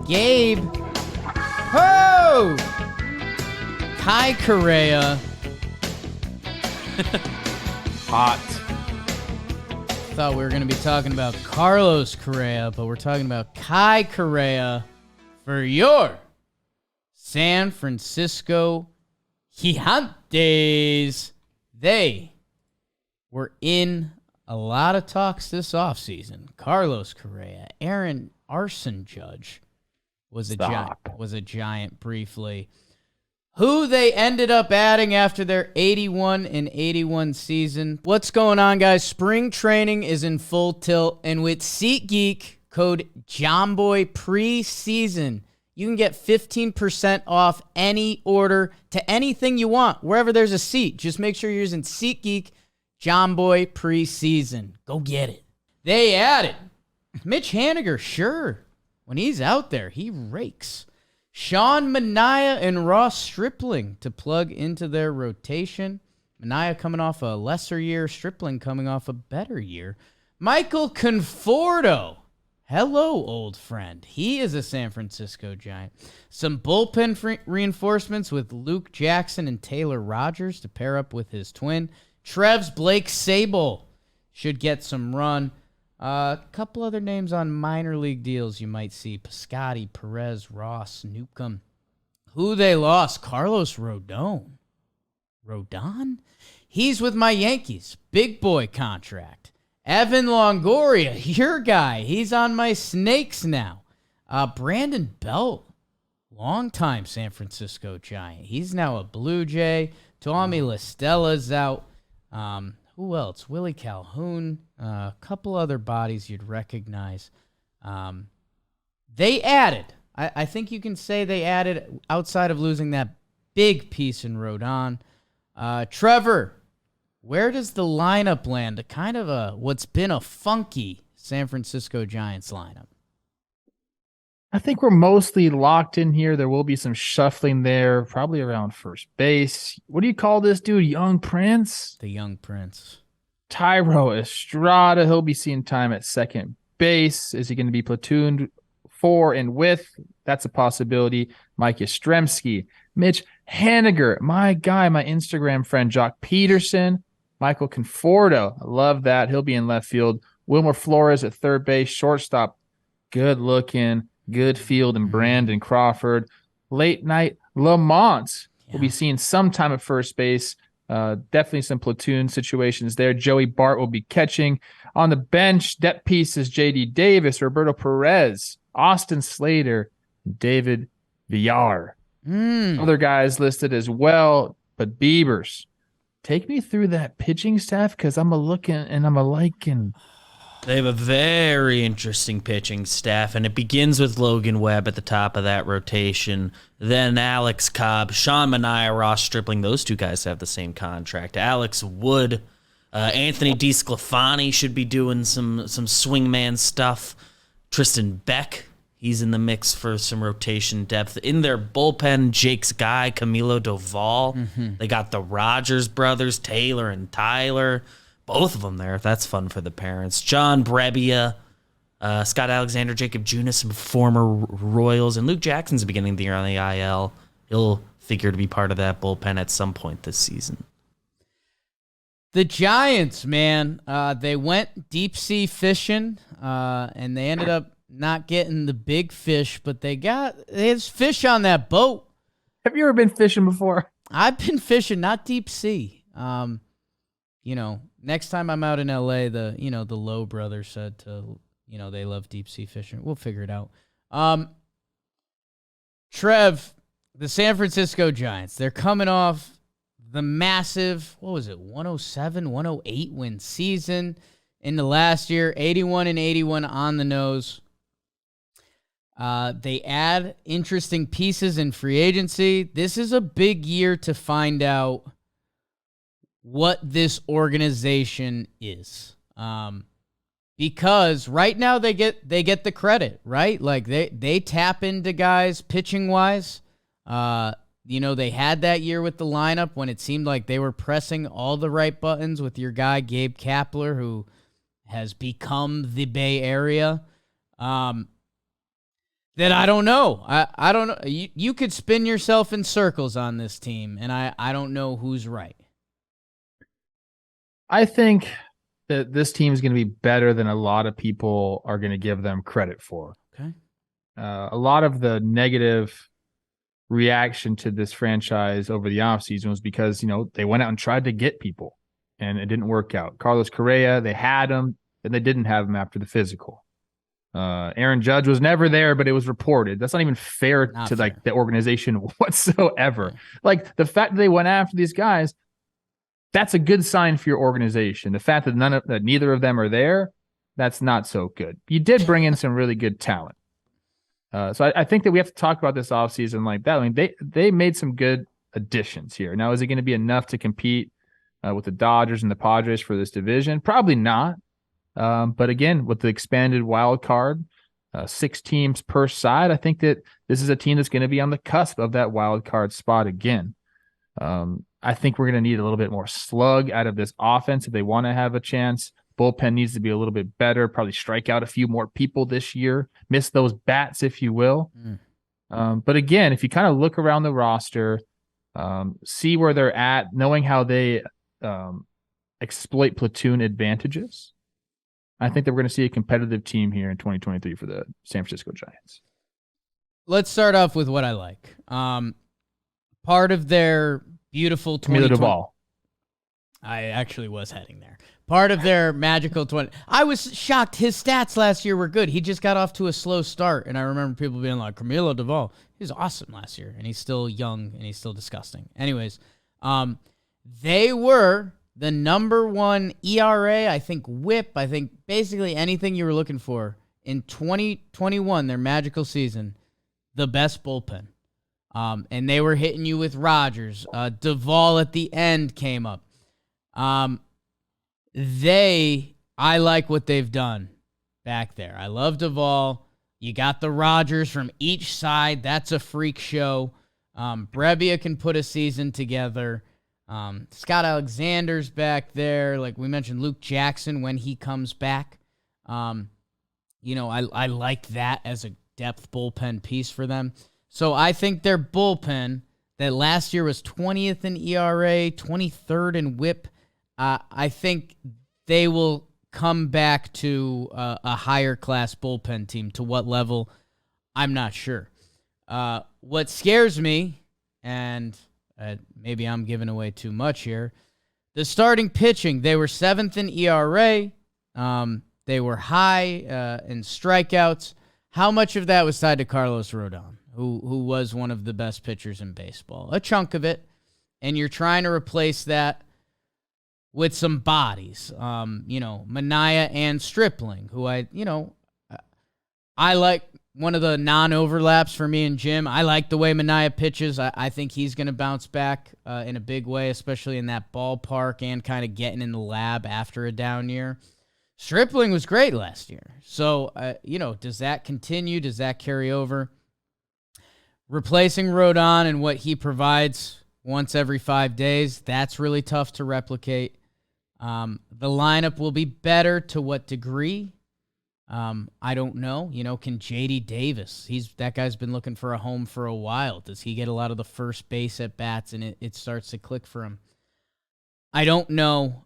Gabe. Ho! Kai Correa. Hot. Thought we were going to be talking about Carlos Correa, but we're talking about Kai Correa for your San Francisco Gigantes. They were in a lot of talks this offseason. Carlos Correa, Arson Judge was a giant briefly. Who they ended up adding after their 81-81 season. What's going on, guys? Spring training is in full tilt, and with SeatGeek code JOHNBOY preseason, you can get 15% off any order to anything you want, wherever there's a seat. Just make sure you're using SeatGeek JOHNBOY preseason. Go get it. They added Mitch Haniger, sure. When he's out there, he rakes. Sean Manaea and Ross Stripling to plug into their rotation. Manaea coming off a lesser year, Stripling coming off a better year. Michael Conforto. Hello, old friend. He is a San Francisco Giant. Some bullpen reinforcements with Luke Jackson and Taylor Rogers to pair up with his twin. Trev's Blake Sable should get some run. A couple other names on minor league deals you might see. Piscotty, Perez, Ross, Newcomb. Who they lost? Carlos Rodon. Rodon? He's with my Yankees. Big boy contract. Evan Longoria, your guy. He's on my Snakes now. Brandon Belt, longtime San Francisco Giant. He's now a Blue Jay. Tommy La Stella's out. Who else? Willie Calhoun. A couple other bodies you'd recognize. They added. I think you can say they added, outside of losing that big piece in Rodon. Trevor, where does the lineup land? Kind of what's been a funky San Francisco Giants lineup. I think we're mostly locked in here. There will be some shuffling there, probably around first base. What do you call this dude? Young Prince? The Young Prince. Tyro Estrada. He'll be seeing time at second base. Is he going to be platooned for and with? That's a possibility. Mike Yastrzemski. Mitch Haniger. My guy, my Instagram friend, Jock Peterson. Michael Conforto. I love that. He'll be in left field. Wilmer Flores at third base. Shortstop. Good looking. Good field, and Brandon Crawford. Late night Lamont will be seeing some time at first base. Definitely some platoon situations there. Joey Bart will be catching. On the bench, depth pieces J.D. Davis, Roberto Perez, Austin Slater, David Villar. Other guys listed as well, but Beavers. Take me through that pitching staff because I'm looking and I'm liking. They have a very interesting pitching staff, and it begins with Logan Webb at the top of that rotation. Then Alex Cobb, Sean Manaea, Ross Stripling. Those two guys have the same contract. Alex Wood, Anthony DeSclafani should be doing some swingman stuff. Tristan Beck, he's in the mix for some rotation depth. In their bullpen, Jake's guy, Camilo Doval. They got the Rogers brothers, Taylor and Tyler. Both of them there. That's fun for the parents. John Brebbia, Scott Alexander, Jacob Junis, some former Royals, and Luke Jackson's beginning of the year on the IL. He'll figure to be part of that bullpen at some point this season. The Giants, man, they went deep sea fishing, and they ended up not getting the big fish, but there's fish on that boat. Have you ever been fishing before? I've been fishing, not deep sea. Next time I'm out in LA, the Lowe brothers said they love deep sea fishing. We'll figure it out. Trev, the San Francisco Giants, they're coming off the massive, 107, 108 win season in the last year, 81-81 on the nose. They add interesting pieces in free agency. This is a big year to find out what this organization is. Because right now they get the credit, right? Like they tap into guys pitching wise. They had that year with the lineup when it seemed like they were pressing all the right buttons with your guy Gabe Kapler, who has become the Bay Area. The that I don't know. I don't know. You could spin yourself in circles on this team, and I don't know who's right. I think that this team is going to be better than a lot of people are going to give them credit for. Okay. A lot of the negative reaction to this franchise over the offseason was because, they went out and tried to get people and it didn't work out. Carlos Correa, they had him and they didn't have him after the physical. Aaron Judge was never there, but it was reported. That's not even fair to like the organization whatsoever. Yeah. Like the fact that they went after these guys, that's a good sign for your organization. The fact that neither of them are there, that's not so good. You did bring in some really good talent. So I think that we have to talk about this offseason like that. I mean, they made some good additions here. Now, is it going to be enough to compete with the Dodgers and the Padres for this division? Probably not. But again, with the expanded wild card, 6 teams per side, I think that this is a team that's going to be on the cusp of that wild card spot again. I think we're going to need a little bit more slug out of this offense if they want to have a chance. Bullpen needs to be a little bit better, probably strike out a few more people this year, miss those bats, if you will. But again, if you kind of look around the roster, see where they're at, knowing how they exploit platoon advantages, I think that we're going to see a competitive team here in 2023 for the San Francisco Giants. Let's start off with what I like. Part of their beautiful 2020. Duvall. I actually was heading there. Part of their magical 20. I was shocked. His stats last year were good. He just got off to a slow start, and I remember people being like, Camilo Duvall, he was awesome last year, and he's still young, and he's still disgusting. Anyways, they were the number 1 ERA, I think whip, I think basically anything you were looking for in 2021, their magical season, the best bullpen. And they were hitting you with Rogers. Duvall at the end came up. I like what they've done back there. I love Duvall. You got the Rogers from each side. That's a freak show. Brebbia can put a season together. Scott Alexander's back there. Like we mentioned, Luke Jackson when he comes back. I like that as a depth bullpen piece for them. So I think their bullpen that last year was 20th in ERA, 23rd in WHIP, I think they will come back to a higher class bullpen team. To what level, I'm not sure. What scares me, and maybe I'm giving away too much here, the starting pitching, they were 7th in ERA. They were high in strikeouts. How much of that was tied to Carlos Rodon, who was one of the best pitchers in baseball? A chunk of it. And you're trying to replace that with some bodies, Manaea and Stripling, who I like. One of the non-overlaps for me and Jim, I like the way Manaea pitches. I think he's going to bounce back in a big way, especially in that ballpark and kind of getting in the lab after a down year. Stripling was great last year. So, does that continue? Does that carry over? Replacing Rodon and what he provides once every 5 days, that's really tough to replicate. The lineup will be better. To what degree? I don't know. Can JD Davis, that guy's been looking for a home for a while. Does he get a lot of the first base at bats and it starts to click for him? I don't know.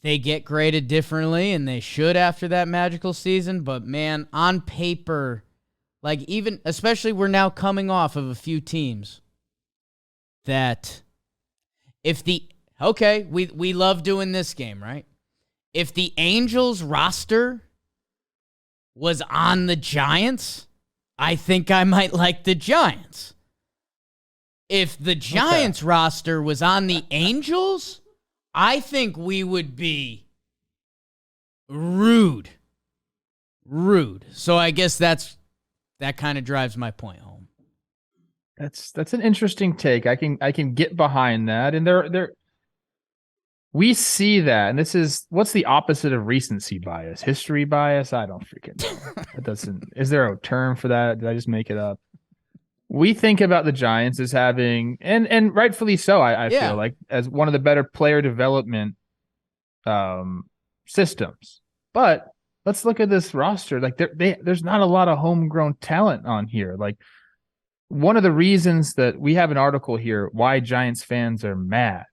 They get graded differently, and they should after that magical season. But, man, on paper, especially we're now coming off of a few teams that we love doing this game, right? If the Angels roster was on the Giants, I think I might like the Giants. If the Giants roster was on the Angels, I think we would be rude. So I guess that kind of drives my point home. That's an interesting take. I can get behind that. And we see that, and this is what's the opposite of recency bias? History bias? I don't freaking know. Is there a term for that? Did I just make it up? We think about the Giants as having, and rightfully so, I feel like, as one of the better player development systems. But let's look at this roster. Like there's not a lot of homegrown talent on here. Like one of the reasons that we have an article here, why Giants fans are mad.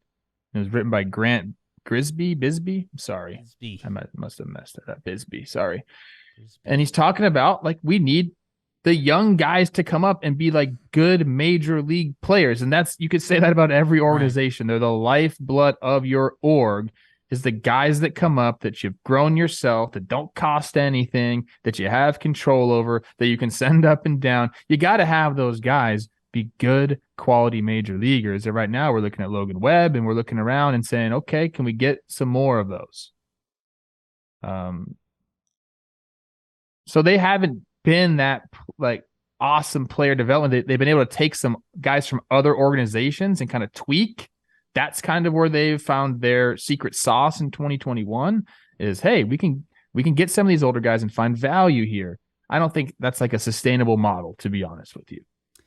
It was written by Grant Bisbee. I'm sorry. Bisbee. I must have messed it up. Bisbee. Sorry. Bisbee. And he's talking about like we need the young guys to come up and be like good major league players. And you could say that about every organization. Right. They're the lifeblood of your org is the guys that come up that you've grown yourself, that don't cost anything, that you have control over, that you can send up and down. You got to have those guys be good quality major leaguers. And right now we're looking at Logan Webb and we're looking around and saying, okay, can we get some more of those? So they haven't been that like awesome player development. They've been able to take some guys from other organizations and kind of tweak. That's kind of where they've found their secret sauce in 2021 is, hey, we can get some of these older guys and find value here. I don't think that's like a sustainable model, to be honest with you.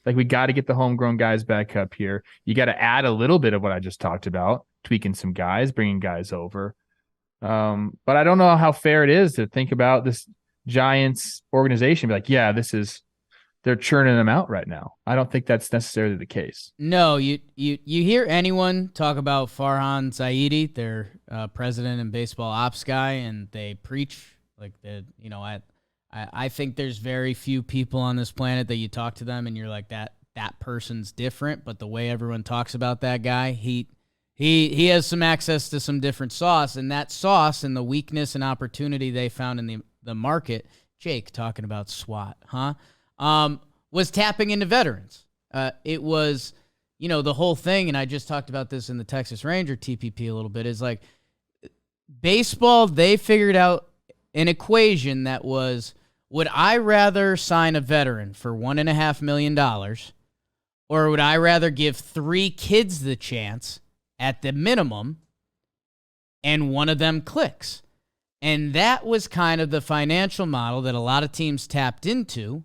Like we got to get the homegrown guys back up here. You got to add a little bit of what I just talked about, tweaking some guys, bringing guys over. But I don't know how fair it is to think about this Giants organization. Be like, yeah, they're churning them out right now. I don't think that's necessarily the case. No, you hear anyone talk about Farhan Zaidi, their president and baseball ops guy, and they preach like I think there's very few people on this planet that you talk to them and you're like that person's different, but the way everyone talks about that guy, he has some access to some different sauce, and that sauce and the weakness and opportunity they found in the market. Jake talking about SWAT, huh? Was tapping into veterans. It was, the whole thing, and I just talked about this in the Texas Ranger TPP a little bit, is like baseball, they figured out an equation that was, would I rather sign a veteran for $1.5 million, or would I rather give 3 kids the chance at the minimum and one of them clicks? And that was kind of the financial model that a lot of teams tapped into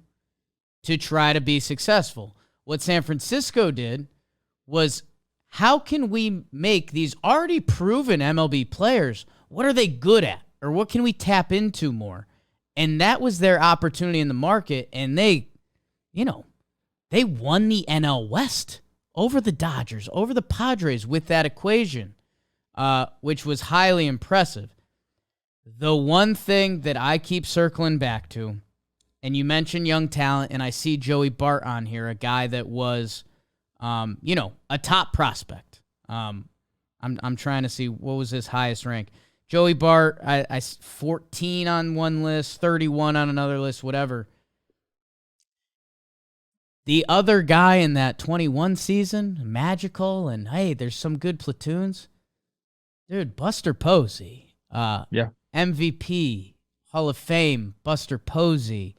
to try to be successful. What San Francisco did was, how can we make these already proven MLB players, what are they good at? Or what can we tap into more? And that was their opportunity in the market, and they won the NL West over the Dodgers, over the Padres with that equation, which was highly impressive. The one thing that I keep circling back to, and you mentioned young talent, and I see Joey Bart on here, a guy that was, a top prospect. I'm trying to see what was his highest rank. Joey Bart, I 14 on one list, 31 on another list, whatever. The other guy in that 21 season, magical, and hey, there's some good platoons. Dude, Buster Posey. Yeah. MVP, Hall of Fame, Buster Posey,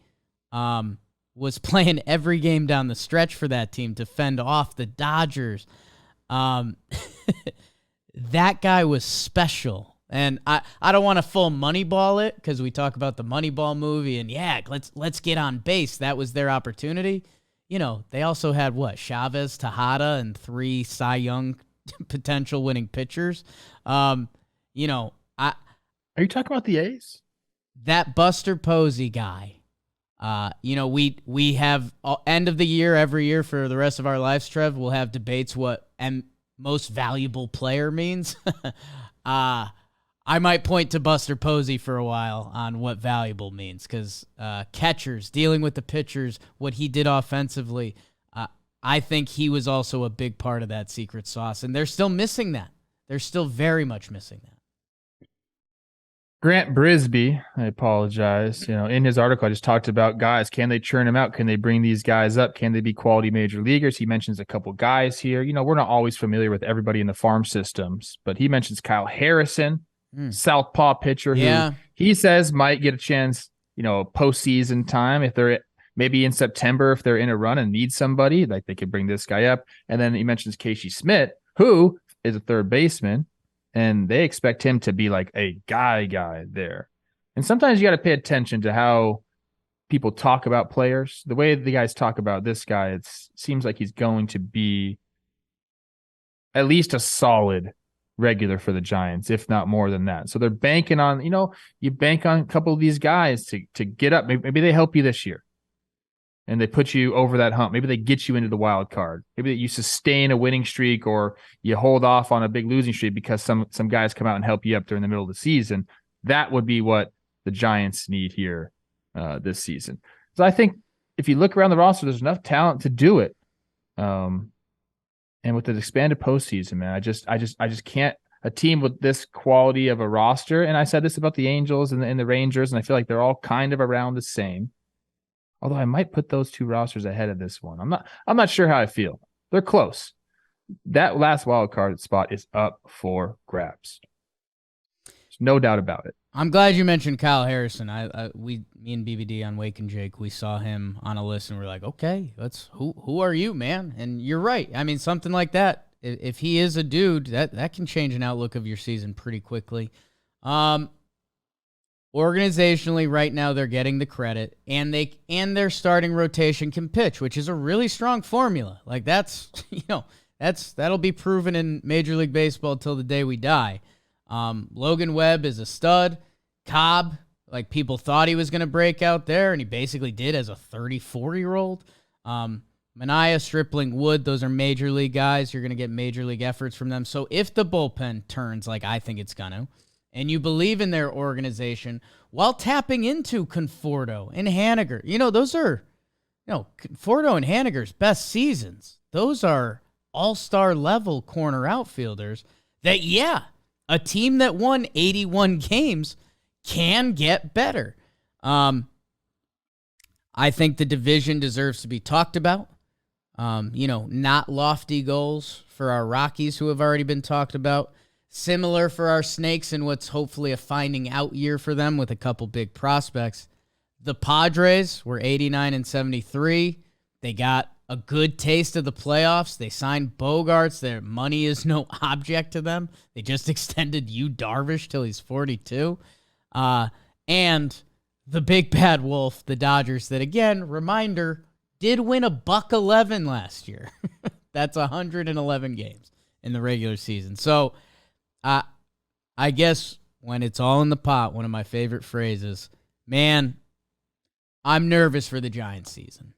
was playing every game down the stretch for that team to fend off the Dodgers. That guy was special. And I don't want to full Moneyball it because we talk about the Moneyball movie, and yeah, let's get on base. That was their opportunity. They also had Chavez, Tejada, and 3 Cy Young potential winning pitchers. Are you talking about the A's? That Buster Posey guy. We have end of the year every year for the rest of our lives, Trev. We'll have debates what most valuable player means. I might point to Buster Posey for a while on what valuable means, because catchers, dealing with the pitchers, what he did offensively, I think he was also a big part of that secret sauce, and they're still missing that. They're still very much missing that. Grant Brisbee, I apologize. In his article, I just talked about guys. Can they churn them out? Can they bring these guys up? Can they be quality major leaguers? He mentions a couple guys here. We're not always familiar with everybody in the farm systems, but he mentions Kyle Harrison, southpaw pitcher, who he says might get a chance, postseason time if they're maybe in September, if they're in a run and need somebody, like they could bring this guy up. And then he mentions Casey Smith, who is a third baseman, and they expect him to be like a guy there. And sometimes you got to pay attention to how people talk about players. The way the guys talk about this guy, it seems like he's going to be at least a solid regular for the Giants, if not more than that. So they're banking on, you bank on a couple of these guys to get up. Maybe they help you this year and they put you over that hump. Maybe they get you into the wild card. Maybe you sustain a winning streak or you hold off on a big losing streak because some guys come out and help you up during the middle of the season. That would be what the Giants need here this season. So I think if you look around the roster, there's enough talent to do it. And with the expanded postseason, man, I just can't. A team with this quality of a roster, and I said this about the Angels and the Rangers, and I feel like they're all kind of around the same. Although I might put those two rosters ahead of this one. I'm not sure how I feel. They're close. That last wild card spot is up for grabs. There's no doubt about it. I'm glad you mentioned Kyle Harrison. Me and BBD on Wake and Jake, we saw him on a list and we're like, okay, who are you, man? And you're right. I mean, something like that. If he is a dude, that can change an outlook of your season pretty quickly. Organizationally, right now they're getting the credit, and their starting rotation can pitch, which is a really strong formula. Like that'll be proven in Major League Baseball till the day we die. Logan Webb is a stud. Cobb, like people thought he was going to break out there, and he basically did as a 34-year-old. Manaea, Stripling, Wood, those are major league guys. You're going to get major league efforts from them. So if the bullpen turns like I think it's going to, and you believe in their organization while tapping into Conforto and Haniger, those are, Conforto and Haniger's best seasons. Those are all-star level corner outfielders that, a team that won 81 games can get better. I think the division deserves to be talked about. Not lofty goals for our Rockies who have already been talked about. Similar for our Snakes in what's hopefully a finding out year for them with a couple big prospects. The Padres were 89-73. They got a good taste of the playoffs. They signed Bogarts. Their money is no object to them. They just extended Yu Darvish till he's 42. And the big bad wolf, the Dodgers, that again, reminder, did win $111 last year. That's 111 games in the regular season. So I guess when it's all in the pot, one of my favorite phrases, man, I'm nervous for the Giants season.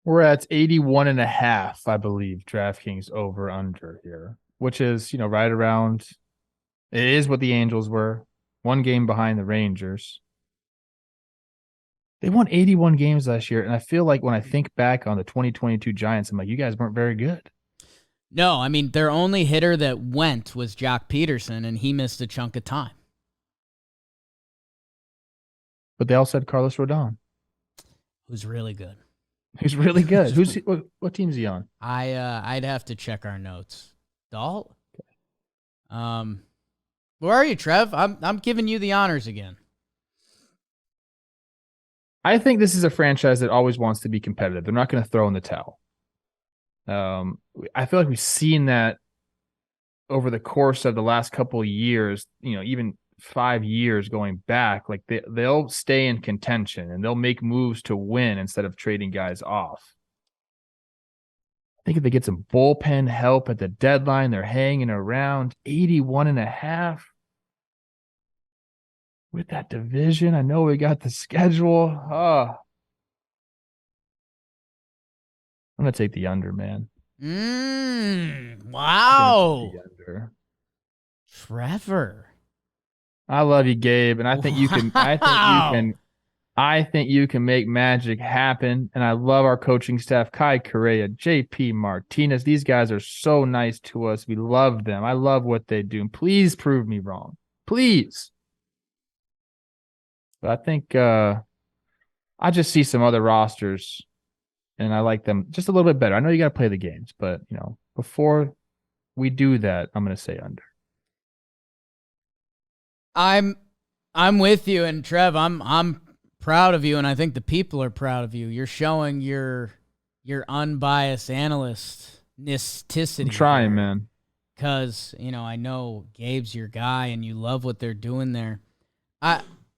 We're at 81.5, I believe, DraftKings over under here, which is, right around, it is what the Angels were, one game behind the Rangers. They won 81 games last year, and I feel like when I think back on the 2022 Giants, I'm like, you guys weren't very good. No, I mean, their only hitter that went was Jock Peterson, and he missed a chunk of time. But they also had Carlos Rodon. Who's really good. He's really good. What team's he on? I'd have to check our notes. Dalt? Okay. Where are you, Trev? I'm giving you the honors again. I think this is a franchise that always wants to be competitive. They're not going to throw in the towel. I feel like we've seen that over the course of the last couple of years, even 5 years going back, like they'll stay in contention and they'll make moves to win instead of trading guys off. I think if they get some bullpen help at the deadline, they're hanging around 81.5. With that division, I know we got the schedule. I'm going to take the under, man. Wow. The under. Trevor. I love you, Gabe, and I think you can. I think you can make magic happen. And I love our coaching staff: Kai Correa, JP Martinez. These guys are so nice to us. We love them. I love what they do. Please prove me wrong, please. But I think I just see some other rosters, and I like them just a little bit better. I know you got to play the games, but before we do that, I'm going to say under. I'm with you, and Trev, I'm proud of you, and I think the people are proud of you. You're showing your unbiased analystnicity. I'm trying, man. Because, I know Gabe's your guy, and you love what they're doing there.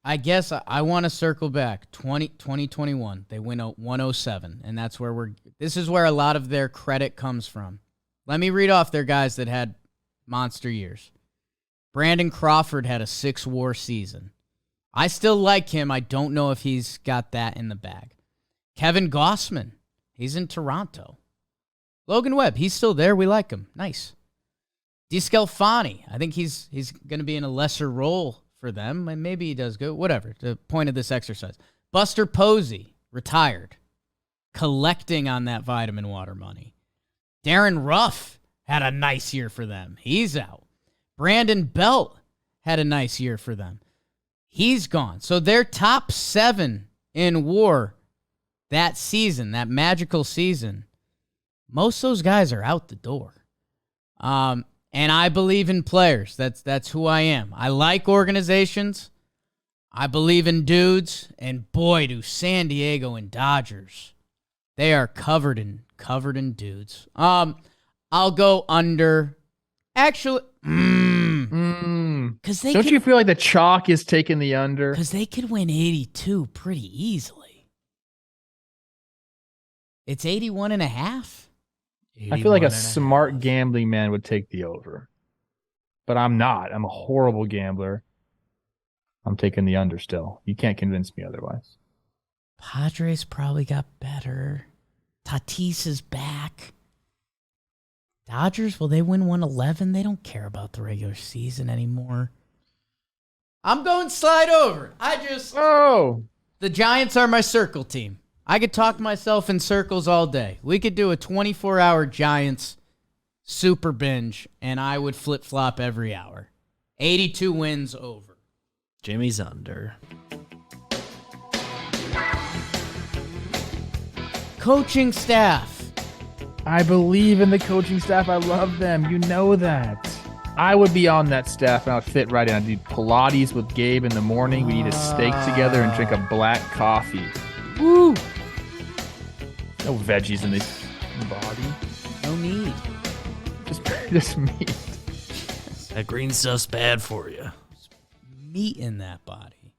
I guess I want to circle back. 2021, they win 107, and that's where this is where a lot of their credit comes from. Let me read off their guys that had monster years. Brandon Crawford had a 6-WAR season. I still like him. I don't know if he's got that in the bag. Kevin Gossman, he's in Toronto. Logan Webb, he's still there. We like him. Nice. DeScalfani, I think he's going to be in a lesser role for them, and maybe he does good. Whatever, the point of this exercise. Buster Posey, retired, collecting on that vitamin water money. Darren Ruff had a nice year for them. He's out. Brandon Belt had a nice year for them. He's gone. So their top 7 in WAR that season, that magical season, most of those guys are out the door. And I believe in players. That's who I am. I like organizations. I believe in dudes. And boy, do San Diego and Dodgers. They are covered in dudes. I'll go under. Actually, because don't you feel like the chalk is taking the under? Because they could win 82 pretty easily. It's 81.5. I feel like a smart gambling man would take the over. But I'm not. I'm a horrible gambler. I'm taking the under still. You can't convince me otherwise. Padres probably got better. Tatis is back. Dodgers, will they win 111? They don't care about the regular season anymore. I'm going slide over. The Giants are my circle team. I could talk myself in circles all day. We could do a 24-hour Giants super binge, and I would flip-flop every hour. 82 wins over. Jimmy's under. Coaching staff. I believe in the coaching staff. I love them. You know that. I would be on that staff, and I'd fit right in. I'd do Pilates with Gabe in the morning. We'd eat a steak together and drink a black coffee. Woo! No veggies in the body. No need. Just meat. That green stuff's bad for you. Meat in that body.